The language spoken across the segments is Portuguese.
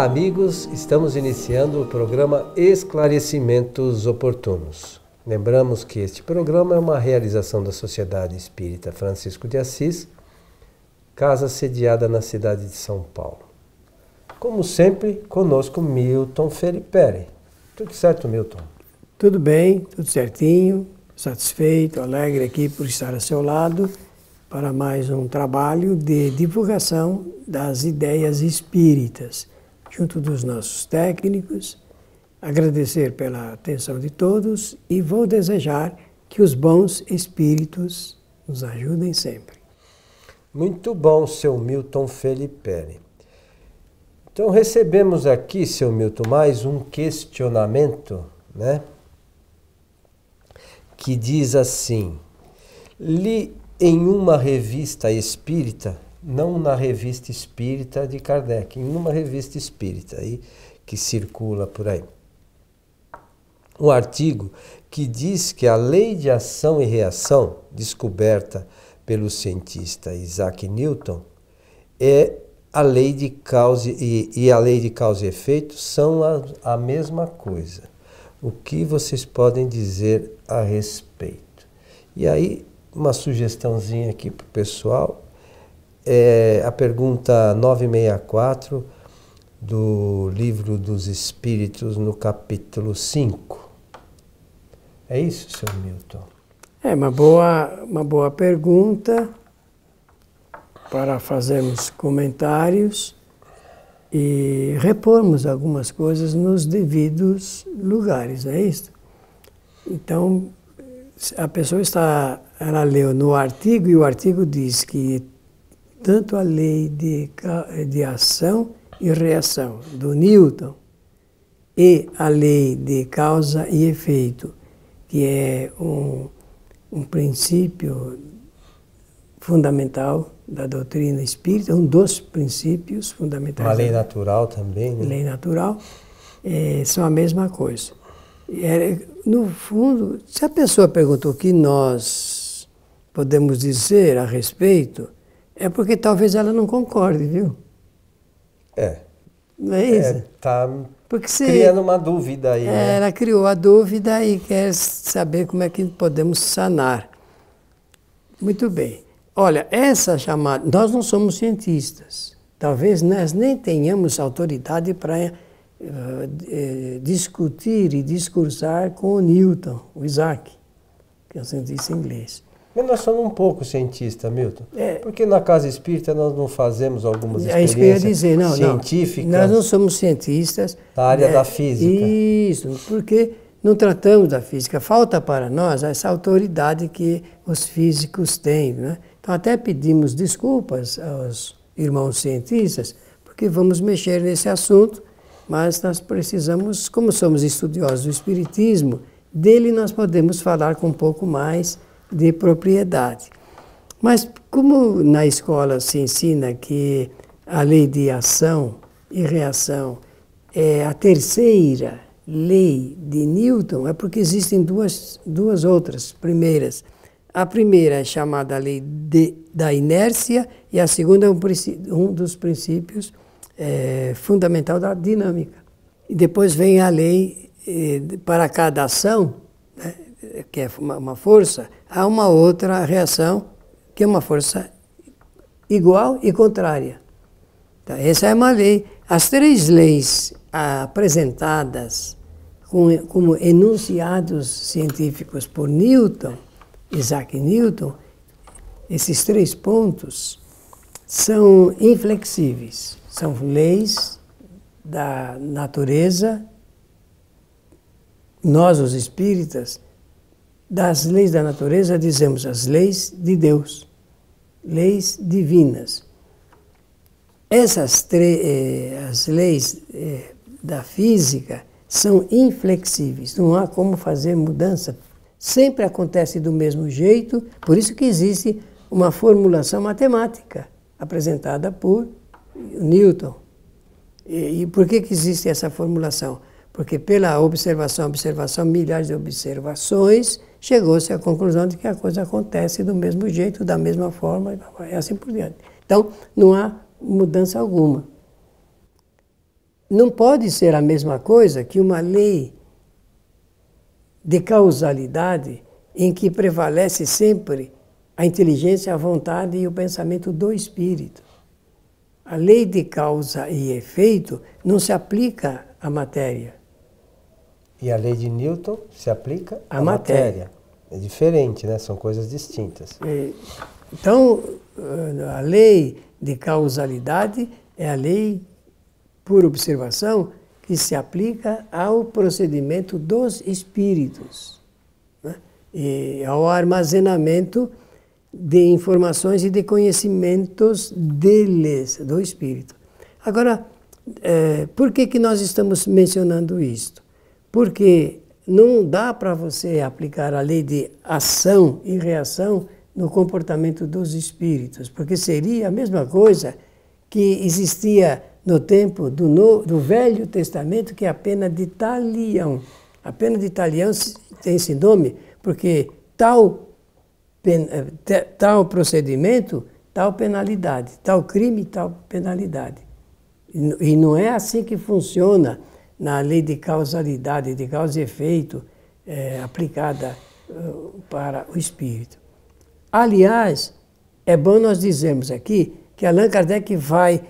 Olá, amigos! Estamos iniciando o programa Esclarecimentos Oportunos. Lembramos que este programa é uma realização da Sociedade Espírita Francisco de Assis, casa sediada na cidade de São Paulo. Como sempre, conosco Milton Felipe. Tudo certo, Milton? Tudo bem, tudo certinho, satisfeito, alegre aqui por estar ao seu lado para mais um trabalho de divulgação das ideias espíritas, junto dos nossos técnicos. Agradecer pela atenção de todos e vou desejar que os bons espíritos nos ajudem sempre. Muito bom, seu Milton Felipe. Então recebemos aqui, seu Milton, mais um questionamento, né? Que diz assim: li em uma revista espírita, não na revista espírita de Kardec, em uma revista espírita aí, que circula por aí, um artigo que diz que a lei de ação e reação, descoberta pelo cientista Isaac Newton, é a lei de causa e a lei de causa e efeito são a mesma coisa. O que vocês podem dizer a respeito? E aí, uma sugestãozinha aqui para o pessoal, a pergunta 964 do Livro dos Espíritos, no capítulo 5. É isso, seu Milton? É uma boa pergunta para fazermos comentários e repormos algumas coisas nos devidos lugares, não é isso? Então, a pessoa ela leu no artigo e o artigo diz que tanto a lei de ação e reação do Newton e a lei de causa e efeito, que é um princípio fundamental da doutrina espírita, um dos princípios fundamentais. Uma lei natural também, né? Lei natural, são a mesma coisa. No fundo, se a pessoa perguntou o que nós podemos dizer a respeito, é porque talvez ela não concorde, viu? Não é isso? Está criando uma dúvida aí, né? Ela criou a dúvida e quer saber como é que podemos sanar. Muito bem. Olha, essa chamada... Nós não somos cientistas. Talvez nós nem tenhamos autoridade para discutir e discursar com o Newton, o Isaac, que é um cientista inglês. Mas nós somos um pouco cientistas, Milton. Porque na casa espírita nós não fazemos algumas experiências científicas. Nós não somos cientistas. Da área da física. Isso, porque não tratamos da física. Falta para nós essa autoridade que os físicos têm, né? Então até pedimos desculpas aos irmãos cientistas, porque vamos mexer nesse assunto, mas nós precisamos, como somos estudiosos do Espiritismo, dele nós podemos falar com um pouco mais de propriedade. Mas como na escola se ensina que a lei de ação e reação é a terceira lei de Newton, é porque existem duas outras primeiras. A primeira é chamada lei da inércia e a segunda é um dos princípios fundamental da dinâmica. E depois vem a lei para cada ação, né, que é uma força, há uma outra reação, que é uma força igual e contrária. Então, essa é uma lei. As três leis apresentadas como enunciados científicos por Newton, Isaac Newton, esses três pontos são inflexíveis. São leis da natureza. Nós, os espíritas, das leis da natureza, dizemos as leis de Deus, leis divinas. As leis da física são inflexíveis, não há como fazer mudança. Sempre acontece do mesmo jeito, por isso que existe uma formulação matemática apresentada por Newton. E por que existe essa formulação? Porque pela observação, milhares de observações, chegou-se à conclusão de que a coisa acontece do mesmo jeito, da mesma forma, e assim por diante. Então, não há mudança alguma. não pode ser a mesma coisa que uma lei de causalidade em que prevalece sempre a inteligência, a vontade e o pensamento do espírito. A lei de causa e efeito não se aplica à matéria. E a lei de Newton se aplica à matéria. É diferente, né? São coisas distintas. Então, a lei de causalidade é a lei, por observação, que se aplica ao procedimento dos espíritos, né? E ao armazenamento de informações e de conhecimentos deles, do espírito. Agora, por que nós estamos mencionando isto? Porque não dá para você aplicar a lei de ação e reação no comportamento dos espíritos, porque seria a mesma coisa que existia no tempo do Velho Testamento, que é a pena de talião. A pena de talião tem esse nome porque tal procedimento, tal penalidade, tal crime, tal penalidade. E não é assim que funciona na lei de causalidade, de causa e efeito, aplicada para o espírito. Aliás, é bom nós dizermos aqui que Allan Kardec vai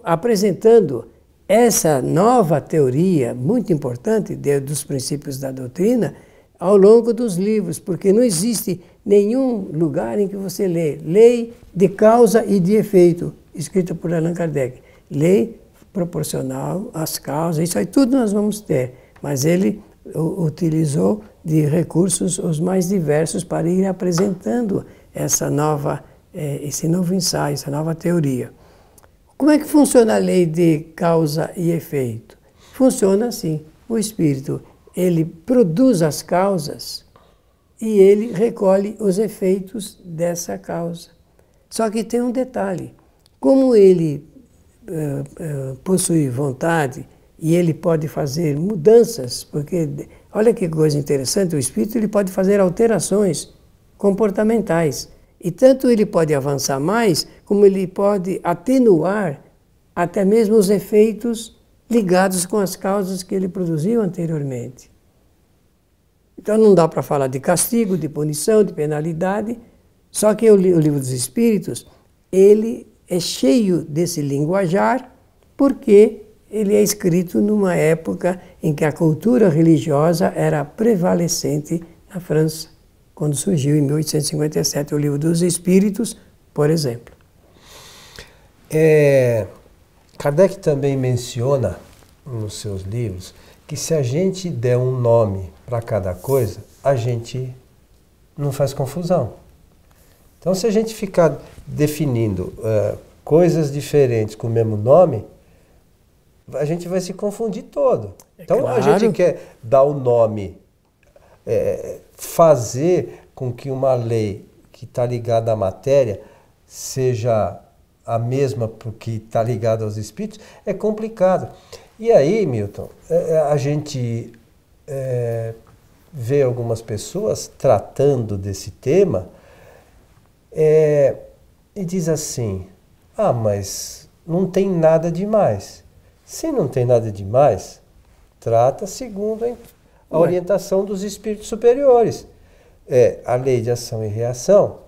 apresentando essa nova teoria muito importante dos princípios da doutrina ao longo dos livros, porque não existe nenhum lugar em que você lê lei de causa e de efeito, escrita por Allan Kardec. Lei proporcional às causas, isso aí tudo nós vamos ter, mas ele utilizou de recursos os mais diversos para ir apresentando esse novo ensaio, essa nova teoria. Como é que funciona a lei de causa e efeito? Funciona assim, o espírito, ele produz as causas e ele recolhe os efeitos dessa causa. Só que tem um detalhe, como ele possui vontade e ele pode fazer mudanças, porque olha que coisa interessante, o espírito ele pode fazer alterações comportamentais. E tanto ele pode avançar mais, como ele pode atenuar até mesmo os efeitos ligados com as causas que ele produziu anteriormente. Então não dá para falar de castigo, de punição, de penalidade, só que o Livro dos Espíritos, ele é cheio desse linguajar, porque ele é escrito numa época em que a cultura religiosa era prevalecente na França, quando surgiu em 1857 o Livro dos Espíritos, por exemplo. Kardec também menciona nos seus livros que se a gente der um nome para cada coisa, a gente não faz confusão. Então, se a gente ficar definindo coisas diferentes com o mesmo nome, a gente vai se confundir todo. Então, claro, a gente quer dar o nome, fazer com que uma lei que está ligada à matéria seja a mesma porque está ligada aos espíritos, é complicado. E aí, Milton, a gente vê algumas pessoas tratando desse tema e diz assim, mas não tem nada demais. Se não tem nada demais, trata segundo a orientação dos espíritos superiores. A lei de ação e reação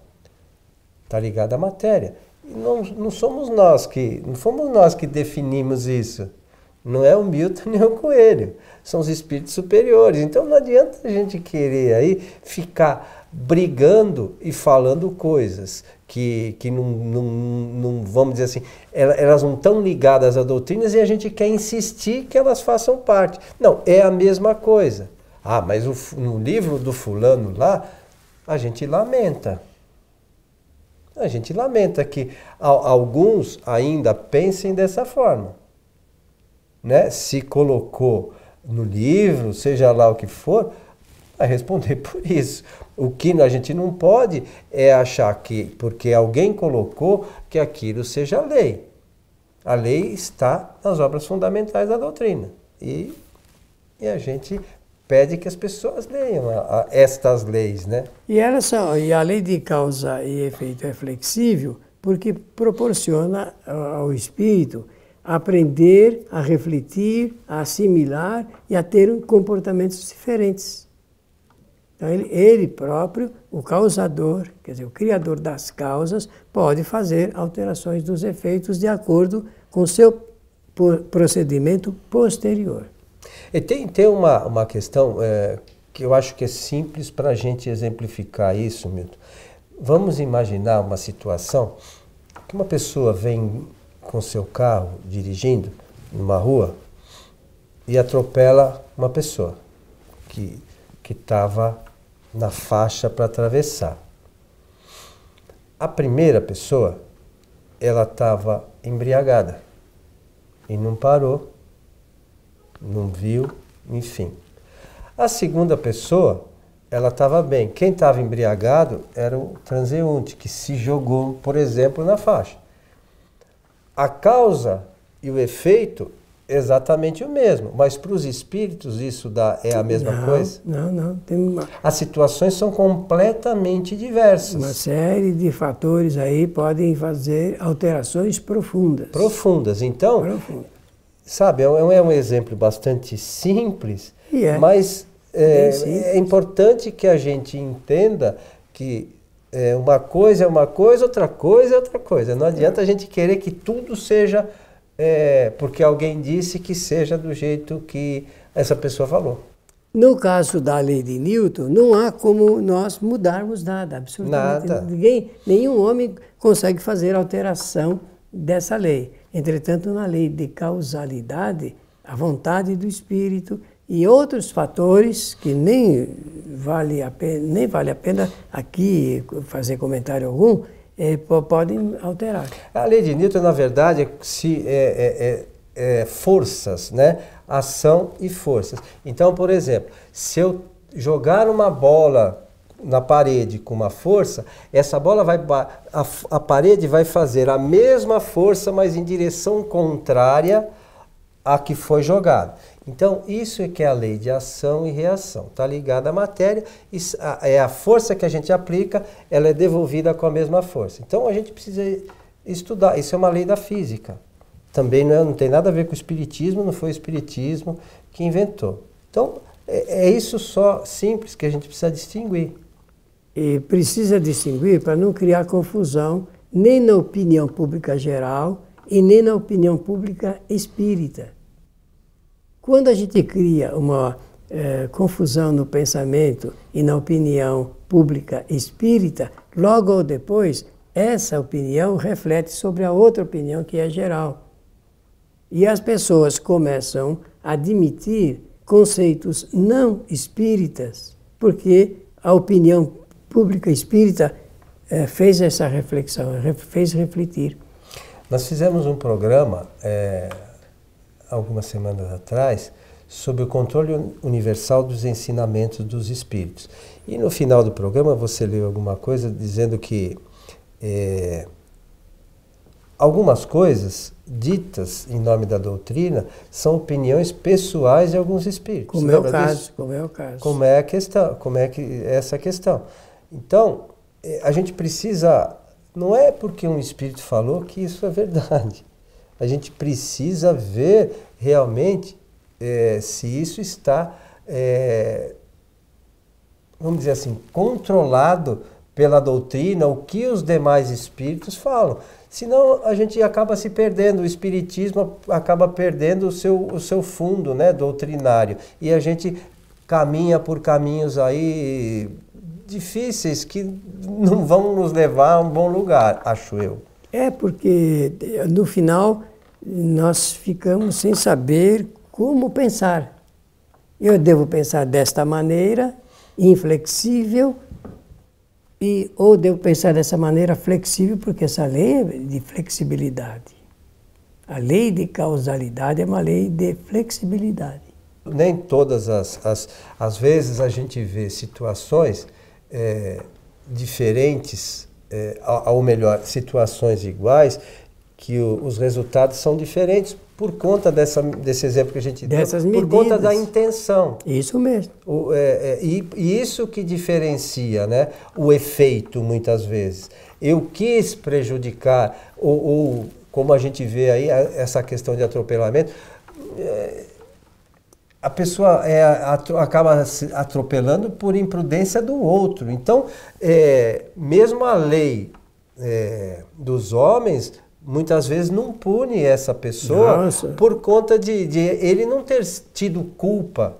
está ligada à matéria. E não fomos nós que definimos isso. Não é o Milton nem o Coelho. São os espíritos superiores. Então não adianta a gente querer aí ficar brigando e falando coisas que não, vamos dizer assim, elas não estão ligadas a doutrinas e a gente quer insistir que elas façam parte. Não, é a mesma coisa. Mas no livro do fulano lá, a gente lamenta. A gente lamenta que alguns ainda pensem dessa forma. Né? Se colocou no livro, seja lá o que for, vai responder por isso. O que a gente não pode é achar que, porque alguém colocou, que aquilo seja lei. A lei está nas obras fundamentais da doutrina. E a gente pede que as pessoas leiam estas leis, né? E a lei de causa e efeito é flexível porque proporciona ao espírito aprender a refletir, a assimilar e a ter comportamentos diferentes. Então, ele próprio, o causador, quer dizer, o criador das causas, pode fazer alterações dos efeitos de acordo com o seu procedimento posterior. E tem uma questão que eu acho que é simples para a gente exemplificar isso, Milton. Vamos imaginar uma situação que uma pessoa vem com seu carro dirigindo numa rua e atropela uma pessoa que estava na faixa para atravessar. A primeira pessoa, ela estava embriagada e não parou, não viu, enfim. A segunda pessoa, ela estava bem. Quem estava embriagado era o transeunte, que se jogou, por exemplo, na faixa. A causa e o efeito é exatamente o mesmo, mas para os espíritos isso é a mesma coisa? Não. As situações são completamente diversas. Uma série de fatores aí podem fazer alterações profundas. Profundas. Então, sabe, é um exemplo bastante simples, mas é importante que a gente entenda que uma coisa é uma coisa, outra coisa é outra coisa. Não adianta a gente querer que tudo seja porque alguém disse que seja do jeito que essa pessoa falou. No caso da lei de Newton, não há como nós mudarmos nada, absolutamente nada. Nenhum homem consegue fazer alteração dessa lei. Entretanto, na lei de causalidade, a vontade do espírito e outros fatores que nem vale a pena aqui fazer comentário algum, podem alterar. A lei de Newton, na verdade, forças, né? Ação e forças. Então, por exemplo, se jogar uma bola na parede com uma força, essa bola a parede vai fazer a mesma força, mas em direção contrária à que foi jogada. Então, isso é que é a lei de ação e reação. Está ligada à matéria, é a força que a gente aplica, ela é devolvida com a mesma força. Então, a gente precisa estudar. Isso é uma lei da física. Também não tem nada a ver com o espiritismo, não foi o espiritismo que inventou. Então, é isso só simples que a gente precisa distinguir. E precisa distinguir para não criar confusão nem na opinião pública geral e nem na opinião pública espírita. Quando a gente cria uma confusão no pensamento e na opinião pública espírita, logo ou depois, essa opinião reflete sobre a outra opinião que é geral. E as pessoas começam a admitir conceitos não espíritas, porque a opinião pública espírita fez essa reflexão, fez refletir. Nós fizemos um programa algumas semanas atrás sobre o controle universal dos ensinamentos dos espíritos. E no final do programa você leu alguma coisa dizendo que algumas coisas ditas em nome da doutrina são opiniões pessoais de alguns espíritos. Como é o caso. Como é a questão, como é que é essa questão. Então, a gente precisa, não é porque um espírito falou que isso é verdade. A gente precisa ver realmente se isso está, vamos dizer assim, controlado pela doutrina, o que os demais espíritos falam. Senão a gente acaba se perdendo, o espiritismo acaba perdendo o seu fundo, né, doutrinário. E a gente caminha por caminhos aí difíceis que não vão nos levar a um bom lugar, acho eu. Porque no final nós ficamos sem saber como pensar. Eu devo pensar desta maneira, inflexível, ou devo pensar dessa maneira flexível, porque essa lei é de flexibilidade. A lei de causalidade é uma lei de flexibilidade. Nem todas as vezes a gente vê situações diferentes, ou melhor, situações iguais, que os resultados são diferentes por conta desse exemplo que a gente deu, por conta da intenção. Isso mesmo. E isso que diferencia, né, o efeito, muitas vezes. Eu quis prejudicar, ou como a gente vê aí, essa questão de atropelamento, a pessoa acaba se atropelando por imprudência do outro. Então, mesmo a lei dos homens, muitas vezes não pune essa pessoa por conta de ele não ter tido culpa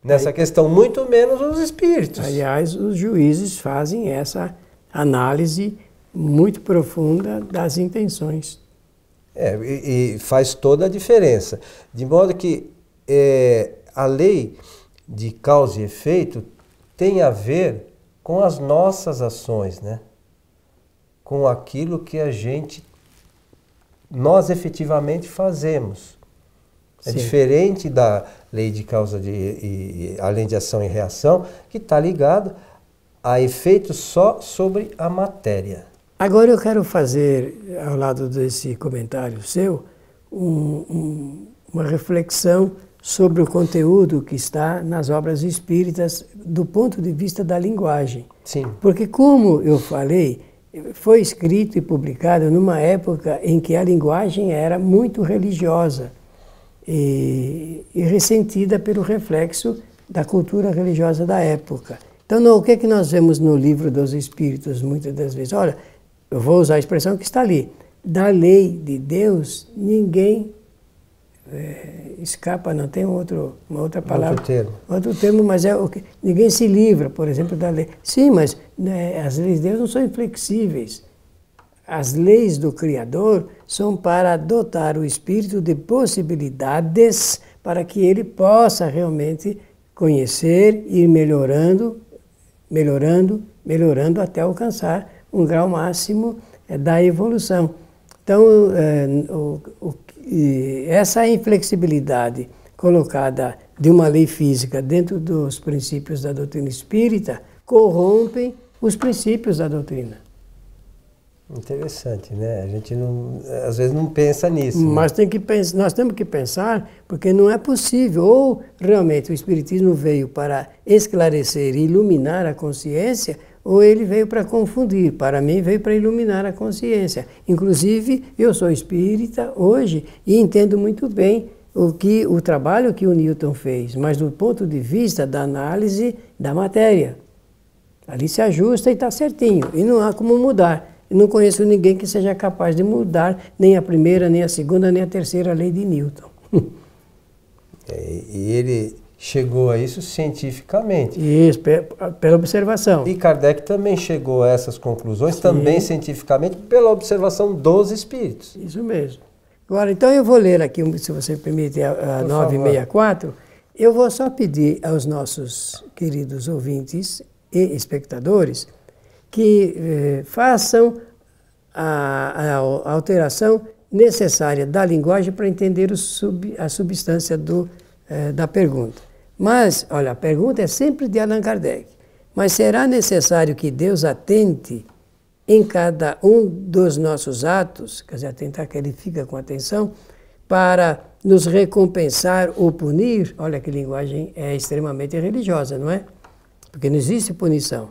nessa questão, muito menos os espíritos. Aliás, os juízes fazem essa análise muito profunda das intenções. E faz toda a diferença. De modo que a lei de causa e efeito tem a ver com as nossas ações, né? Com aquilo que nós efetivamente fazemos. É diferente da lei de causa a lei de ação e reação, que está ligado a efeitos só sobre a matéria. Agora eu quero fazer, ao lado desse comentário seu, uma reflexão sobre o conteúdo que está nas obras espíritas do ponto de vista da linguagem. Sim. Porque, como eu falei, foi escrito e publicado numa época em que a linguagem era muito religiosa e ressentida pelo reflexo da cultura religiosa da época. Então, o que é que nós vemos no Livro dos Espíritos, muitas das vezes? Olha, eu vou usar a expressão que está ali. Da lei de Deus, ninguém escapa, não tem uma outra palavra. Outro termo, mas é o que ninguém se livra, por exemplo, da lei. Sim, mas as leis de Deus não são inflexíveis. As leis do Criador são para dotar o espírito de possibilidades para que ele possa realmente conhecer e ir melhorando até alcançar um grau máximo da evolução. Então, essa inflexibilidade colocada de uma lei física dentro dos princípios da doutrina espírita corrompem os princípios da doutrina. Interessante, né? A gente às vezes não pensa nisso. Mas nós temos que pensar, porque não é possível. Ou realmente o Espiritismo veio para esclarecer e iluminar a consciência, ou ele veio para confundir. Para mim, veio para iluminar a consciência. Inclusive, eu sou espírita hoje e entendo muito bem o trabalho que o Newton fez, mas do ponto de vista da análise da matéria. Ali se ajusta e está certinho, e não há como mudar. Eu não conheço ninguém que seja capaz de mudar nem a primeira, nem a segunda, nem a terceira lei de Newton. E ele chegou a isso cientificamente. Isso, pela observação. E Kardec também chegou a essas conclusões, também cientificamente, pela observação dos espíritos. Isso mesmo. Agora, então eu vou ler aqui, se você me permite, a 964. Eu vou só pedir aos nossos queridos ouvintes e espectadores que façam a alteração necessária da linguagem para entender a substância da pergunta. Mas, olha, a pergunta é sempre de Allan Kardec. Mas será necessário que Deus atente em cada um dos nossos atos, quer dizer, atentar que ele fica com atenção, para nos recompensar ou punir? Olha que linguagem extremamente religiosa, não é? Porque não existe punição.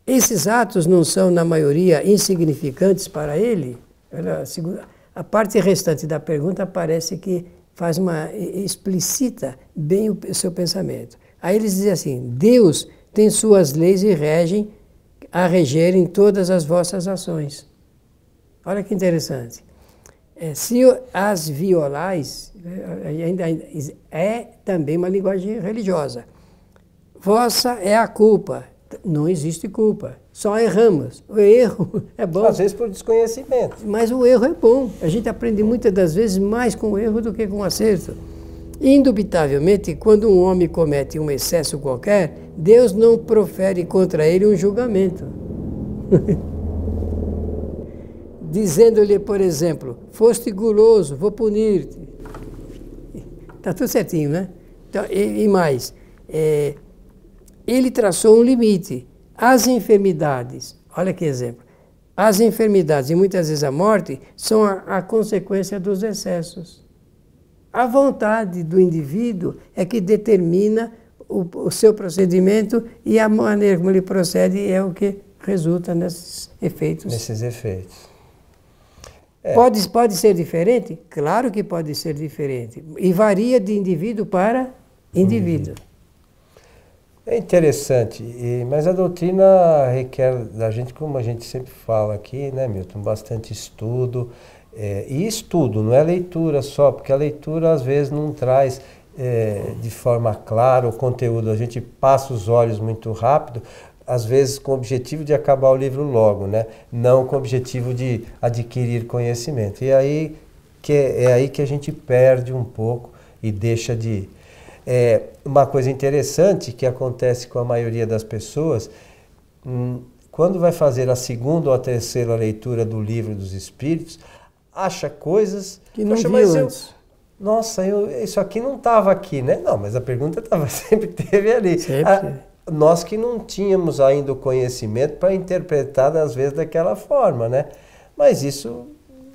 Esses atos não são, na maioria, insignificantes para ele? A parte restante da pergunta parece que explicita bem o seu pensamento. Aí eles dizem assim: Deus tem suas leis e a regerem todas as vossas ações. Olha que interessante. Se as violais, ainda é também uma linguagem religiosa. Vossa é a culpa. Não existe culpa, só erramos. O erro é bom. Às vezes por desconhecimento. Mas o erro é bom. A gente aprende muitas das vezes mais com o erro do que com o acerto. Indubitavelmente, quando um homem comete um excesso qualquer, Deus não profere contra ele um julgamento. Dizendo-lhe, por exemplo, foste guloso, vou punir-te. Está tudo certinho, né? Então, e mais, ele traçou um limite. As enfermidades, olha que exemplo, as enfermidades e muitas vezes a morte são a consequência dos excessos. A vontade do indivíduo é que determina o seu procedimento e a maneira como ele procede é o que resulta nesses efeitos. Nesses efeitos. Pode ser diferente? Claro que pode ser diferente. E varia de indivíduo para indivíduo. É interessante, mas a doutrina requer da gente, como a gente sempre fala aqui, né, Milton, bastante estudo. E estudo, não é leitura só, porque a leitura às vezes não traz de forma clara o conteúdo. A gente passa os olhos muito rápido, às vezes com o objetivo de acabar o livro logo, né? Não com o objetivo de adquirir conhecimento. E aí é aí que a gente perde um pouco e deixa de... uma coisa interessante que acontece com a maioria das pessoas, quando vai fazer a segunda ou a terceira leitura do Livro dos Espíritos, acha coisas... que não viu antes. Nossa, isso aqui não estava aqui, né? Não, mas a pergunta sempre teve ali. Nós que não tínhamos ainda o conhecimento para interpretar, às vezes, daquela forma, né? Mas isso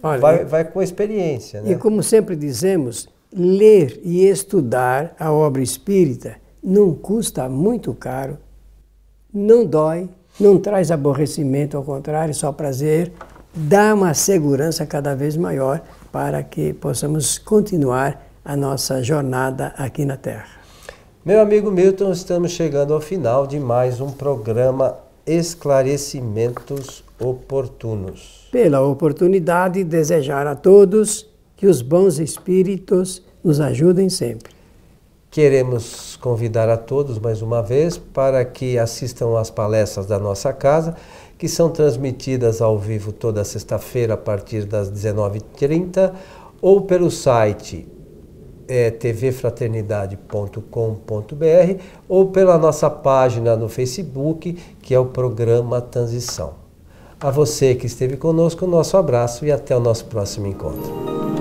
vai com a experiência, né? E como sempre dizemos, ler e estudar a obra espírita não custa muito caro, não dói, não traz aborrecimento, ao contrário, só prazer, dá uma segurança cada vez maior para que possamos continuar a nossa jornada aqui na Terra. Meu amigo Milton, estamos chegando ao final de mais um programa Esclarecimentos Oportunos. Pela oportunidade, desejar a todos que os bons espíritos nos ajudem sempre. Queremos convidar a todos mais uma vez para que assistam às palestras da nossa casa, que são transmitidas ao vivo toda sexta-feira a partir das 19h30 ou pelo site tvfraternidade.com.br ou pela nossa página no Facebook, que é o programa Transição. A você que esteve conosco, nosso abraço e até o nosso próximo encontro.